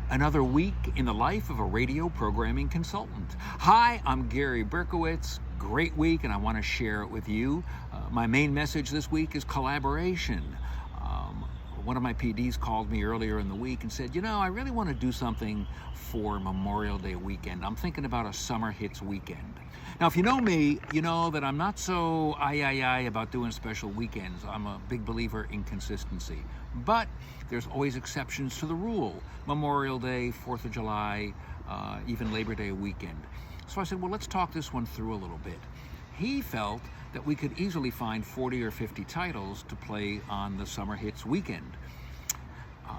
Another week in the life of a radio programming consultant. Hi, I'm Gary Berkowitz. Great week, and I want to share it with you. My main message this week is collaboration. One of my PDs called me earlier in the week and said, I really want to do something for Memorial Day weekend. I'm thinking about a summer hits weekend. Now, if you know me, you know that I'm not so about doing special weekends. I'm a big believer in consistency. But there's always exceptions to the rule. Memorial Day, 4th of July, even Labor Day weekend. So I said, well, let's talk this one through a little bit. He felt that we could easily find 40 or 50 titles to play on the summer hits weekend.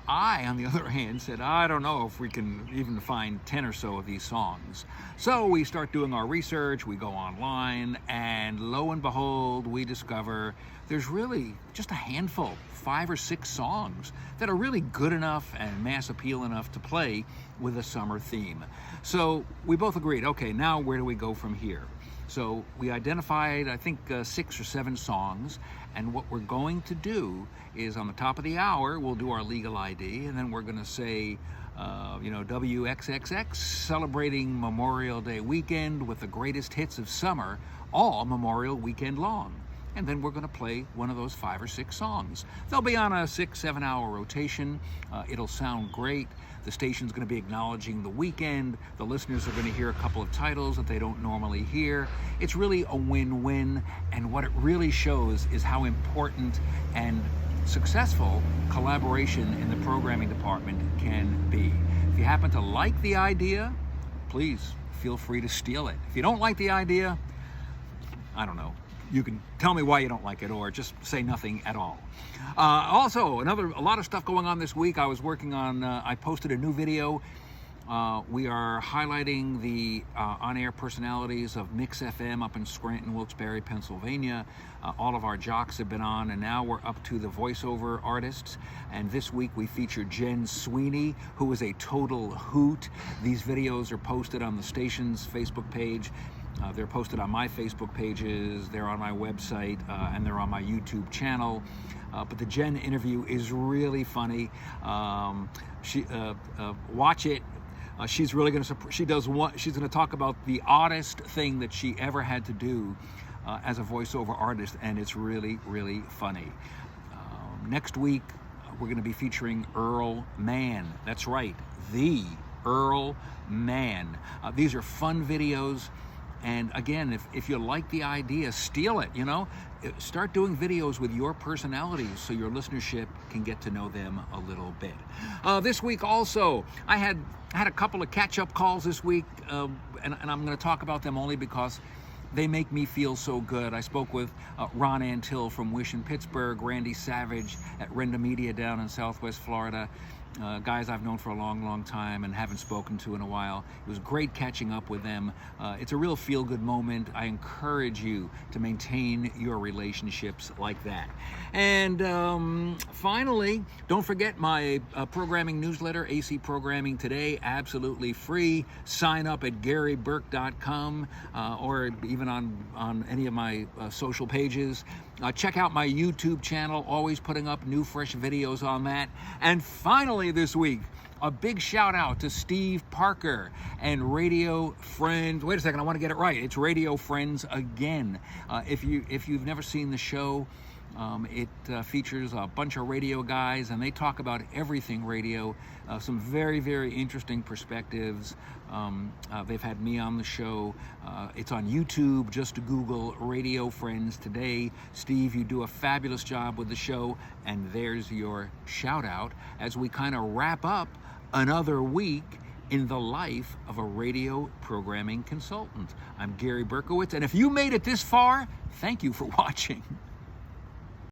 I, on the other hand, said, I don't know if we can even find 10 or so of these songs. So we start doing our research, we go online, and lo and behold, we discover there's really just a handful, 5 or 6 songs that are really good enough and mass appeal enough to play with a summer theme. So we both agreed, okay, now where do we go from here? So we identified, I think, 6 or 7 songs, and what we're going to do is on the top of the hour, we'll do our legal ID, and then we're going to say, WXXX, celebrating Memorial Day weekend with the greatest hits of summer, all Memorial weekend long. And then we're going to play one of those 5 or 6 songs. They'll be on a 6-7 hour rotation. It'll sound great. The station's going to be acknowledging the weekend. The listeners are going to hear a couple of titles that they don't normally hear. It's really a win-win, and what it really shows is how important and successful collaboration in the programming department can be. If you happen to like the idea, please feel free to steal it. If you don't like the idea, I don't know. You can tell me why you don't like it, or just say nothing at all. Also, a lot of stuff going on this week. I was working on, I posted a new video. We are highlighting the on-air personalities of Mix FM up in Scranton, Wilkes-Barre, Pennsylvania. All of our jocks have been on, and now we're up to the voiceover artists. And this week we featured Jen Sweeney, who is a total hoot. These videos are posted on the station's Facebook page. They're posted on my Facebook pages, they're on my website, and they're on my YouTube channel. But the Jen interview is really funny. Watch it. She's really going to. She's going to talk about the oddest thing that she ever had to do as a voiceover artist, and it's really, really funny. Next week we're going to be featuring Earl Mann. That's right, the Earl Mann. These are fun videos. And again, if you like the idea, steal it, Start doing videos with your personalities so your listenership can get to know them a little bit. This week also, I had a couple of catch-up calls this week, and I'm going to talk about them only because they make me feel so good. I spoke with Ron Antill from Wish in Pittsburgh, Randy Savage at Renda Media down in Southwest Florida. Guys I've known for a long, long time and haven't spoken to in a while. It was great catching up with them. It's a real feel-good moment. I encourage you to maintain your relationships like that. And finally, don't forget my programming newsletter, AC Programming Today, absolutely free. Sign up at GaryBerk.com or even on any of my social pages. Check out my YouTube channel, always putting up new, fresh videos on that. And finally this week, a big shout out to Steve Parker and Radio Friends. Wait a second, I want to get it right. It's Radio Friends again. If you've never seen the show, it features a bunch of radio guys, and they talk about everything radio, some very, very interesting perspectives. They've had me on the show. It's on YouTube. Just Google Radio Friends Today. Steve, you do a fabulous job with the show, and there's your shout out as we kind of wrap up another week in the life of a radio programming consultant. I'm Gary Berkowitz, and if you made it this far, thank you for watching.